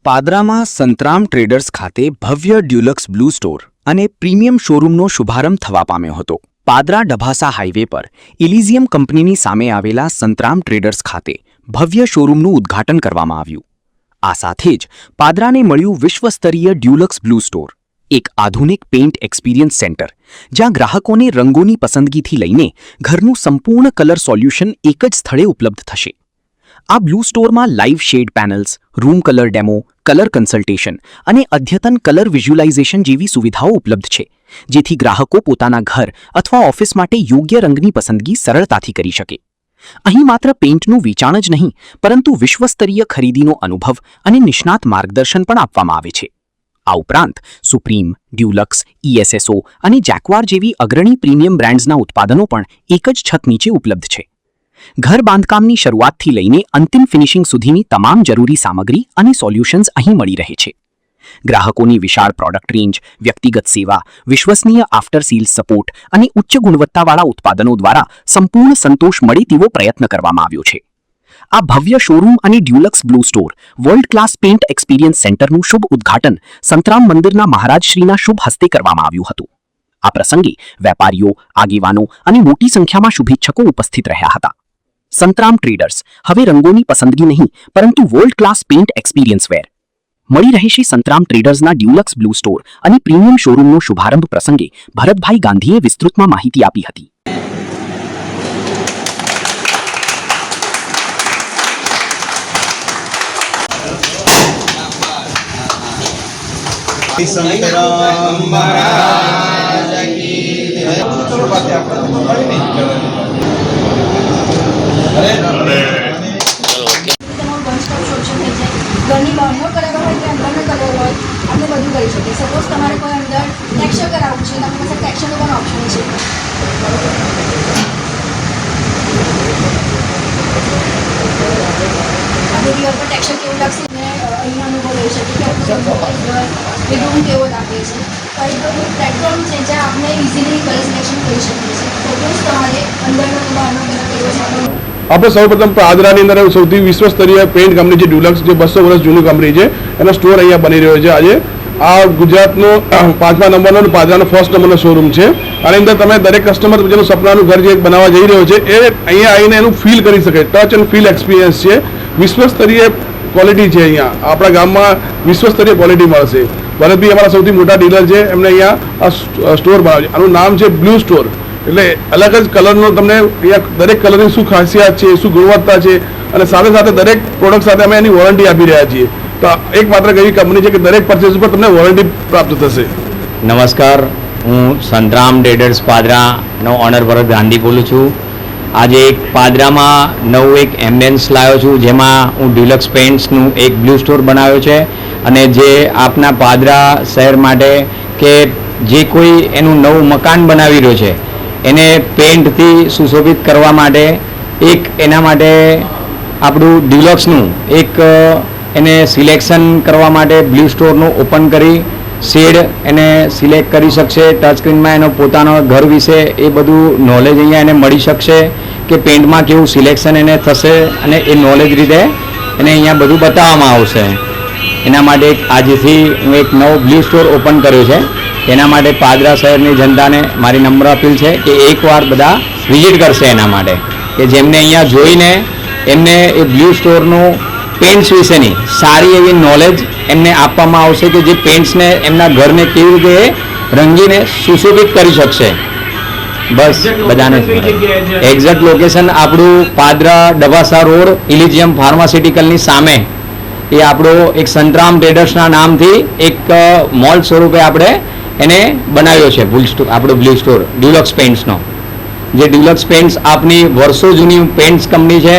પાદરામાં Santram traders ખાતે ભવ્ય ડ્યુલક્સ blue store અને પ્રીમિયમ શોરૂમનો શુભારંભ થવા પામ્યો હતો. પાદરા ડભાસા હાઈવે પર ઇલિઝિયમ કંપનીની સામે આવેલા સંતરામ ટ્રેડર્સ ખાતે ભવ્ય શોરૂમનું ઉદ્ઘાટન કરવામાં આવ્યું. આ સાથે જ પાદરાને મળ્યું વિશ્વસ્તરીય ડ્યુલક્સ બ્લુ સ્ટોર, એક આધુનિક પેઇન્ટ એક્સપિરિયન્સ સેન્ટર, જ્યાં ગ્રાહકોને રંગોની પસંદગીથી લઈને ઘરનું સંપૂર્ણ કલર સોલ્યુશન એક જ સ્થળે ઉપલબ્ધ થશે. આ બ્લુ સ્ટોરમાં live shade panels, room colour demo, colour consultation અને અદ્યતન કલર વિઝ્યુલાઇઝેશન જેવી સુવિધાઓ ઉપલબ્ધ છે, જેથી ગ્રાહકો પોતાના ઘર અથવા ઓફિસ માટે યોગ્ય રંગની પસંદગી સરળતાથી કરી શકે. અહીં માત્ર પેઇન્ટનું વેચાણ જ નહીં, પરંતુ વિશ્વસ્તરીય ખરીદીનો અનુભવ અને નિષ્ણાત માર્ગદર્શન પણ આપવામાં આવે છે. આ ઉપરાંત સુપ્રીમ, ડ્યુલક્સ, ESSO અને જેક્વાર જેવી અગ્રણી પ્રીમિયમ બ્રાન્ડ્સના ઉત્પાદનો પણ એક જ છત નીચે ઉપલબ્ધ છે. ઘર બાંધકામની શરૂઆતથી લઈને અંતિમ ફિનિશિંગ સુધીની તમામ જરૂરી સામગ્રી અને સોલ્યુશન્સ અહીં મળી રહે છે. ગ્રાહકોની વિશાળ પ્રોડક્ટ રેન્જ, વ્યક્તિગત સેવા, વિશ્વસનીય આફ્ટર સેલ્સ સપોર્ટ અને ઉચ્ચ ગુણવત્તાવાળા ઉત્પાદનો દ્વારા સંપૂર્ણ સંતોષ મળે તેવો પ્રયત્ન કરવામાં આવ્યો છે. આ ભવ્ય શોરૂમ અને Dulux blue store world class paint experience સેન્ટરનું શુભ ઉદ્ઘાટન સંતરામ મંદિરના મહારાજશ્રીના શુભ હસ્તે કરવામાં આવ્યું હતું. આ પ્રસંગે વેપારીઓ, આગેવાનો અને મોટી સંખ્યામાં શુભેચ્છકો ઉપસ્થિત રહ્યા હતા. સંતરામ ટ્રેડર્સ હવે રંગોની પસંદગી નહીં, પરંતુ વર્લ્ડ ક્લાસ પેઇન્ટ એક્સપિરિયન્સ વેર. મળી રહેશે સંતરામ ટ્રેડર્સના ડ્યુલક્સ બ્લુ સ્ટોર અને પ્રીમિયમ શોરૂમનો શુભારંભ પ્રસંગે ભરતભાઈ ગાંધીએ વિસ્તૃતમાં માહિતી આપી હતી. संतराम महाराज की जय। चलो बातें आप ઘરની બહારનો કલર હોય કે અંદરનો કલર હોય, આપણે બધું કરી શકીએ. સપોઝ તમારે કોઈ અંદર ટેક્સચર કરાવવું છે, તમારી પાસે ટેક્સચરનો પણ ઓપ્શન છે. આપણે દિવાલ પર ટેક્સચર કેવું લાગશે ને અહીંયા અનુભવ લઈ શકીએ કે આપણો એ રૂમ કેવો લાગે છે. તો એક પ્લેટફોર્મ છે જ્યાં આપણે ઇઝીલી કલર સિલેક્શન કરી શકીએ છીએ. સપોઝ તમારે અંદરનો કે બહારનો કલર કેવો છે. આપણે સૌપ્રથમ પાદરાની અંદર સૌથી વિશ્વસ્તરીય પેઇન્ટ કંપની છે ડ્યુલક્સ, જે 200 વર્ષ જૂની કંપની છે, એનો સ્ટોર અહીંયા બની રહ્યો છે. આજે આ ગુજરાતનો 5મા નંબરનો અને પાદરાનો 1st નંબરનો શોરૂમ છે. આની અંદર તમે દરેક કસ્ટમર જેનું સપનાનું ઘર જે બનાવવા જઈ રહ્યો છે એ અહીંયા આવીને એનું ફીલ કરી શકે. ટચ એન્ડ ફીલ એક્સપિરિયન્સ છે. વિશ્વસ્તરીય ક્વોલિટી છે. અહીંયા આપણા ગામમાં વિશ્વસ્તરીય ક્વોલિટી મળશે. ભરતભાઈ અમારા સૌથી મોટા ડીલર છે, એમને અહીંયા આ સ્ટોર બનાવ્યો છે. આનું નામ છે બ્લુ સ્ટોર. એટલે અલગ જ કલરનો તમને અહીંયા દરેક કલરની શું ખાસિયત છે, શું ગુણવત્તા છે, અને સાથે સાથે દરેક પ્રોડક્ટ સાથે અમે એની વોરંટી આપી રહ્યા છીએ. તો એકમાત્ર એવી કંપની છે કે દરેક પરચેઝ ઉપર તમને વોરંટી પ્રાપ્ત થશે. નમસ્કાર, હું સંતરામ ટ્રેડર્સ પાદરાનો ઓનર ભરત ગાંધી બોલું છું. આજે એક પાદરામાં નવું એક એમ્બિયન્સ લાવ્યો છું, જેમાં હું ડ્યુલક્સ પેઇન્ટ્સનું એક બ્લુ સ્ટોર બનાવ્યો છે. અને જે આપના પાદરા શહેર માટે કે જે કોઈ એનું નવું મકાન બનાવી રહ્યો છે એને પેઇન્ટથી સુશોભિત કરવા માટે એક એના માટે આપણું ડ્યુલક્સનું એક એને સિલેક્શન કરવા માટે બ્લુ સ્ટોરનું ઓપન કરી શેડ એને સિલેક્ટ કરી શકશે. ટચ સ્ક્રીનમાં એનો પોતાનો ઘર વિશે એ બધું નોલેજ અહીંયા એને મળી શકશે કે પેઇન્ટમાં કેવું સિલેક્શન એને થશે, અને એ નોલેજ રીતે એને અહીંયા બધું બતાવવામાં આવશે. એના માટે આજથી હું એક નવો બ્લુ સ્ટોર ઓપન કર્યો છે. એના માટે પાદરા શહેરની જનતાને મારી નમ્ર અપીલ છે કે એકવાર બધા વિઝિટ કરશે. એના માટે કે જેમને અહીંયા જોઈને એમને એ બ્લુ સ્ટોરનું પેઇન્ટ્સ વિશેની સારી એવી નોલેજ એમને આપવામાં આવશે કે જે પેઇન્ટ્સને એમના ઘરને કેવી રીતે રંગીને સુશોભિત કરી શકશે. બસ બધાને એક્ઝેક્ટ લોકેશન આપણું પાદરા ડભાસા રોડ, ઇલિઝિયમ ફાર્માસ્યુટિકલની સામે એ આપણો એક સંતરામ ટ્રેડર્સના નામથી એક મોલ સ્વરૂપે આપણે એને બનાવ્યો છે. આપણો બ્લુ સ્ટોર ડ્યુલક્સ પેઇન્ટ્સનો. જે ડ્યુલક્સ પેઇન્ટ્સ આપની વર્ષો જૂની પેઇન્ટ્સ કંપની છે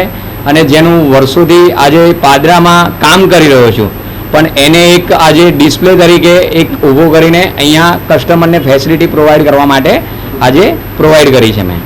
અને જેનું વર્ષોથી આજે પાદરામાં કામ કરી રહ્યો છું, પણ એને એક આજે ડિસ્પ્લે તરીકે એક ઊભો કરીને અહીંયા કસ્ટમરને ફેસિલિટી પ્રોવાઈડ કરવા માટે આજે પ્રોવાઈડ કરી છે મેં.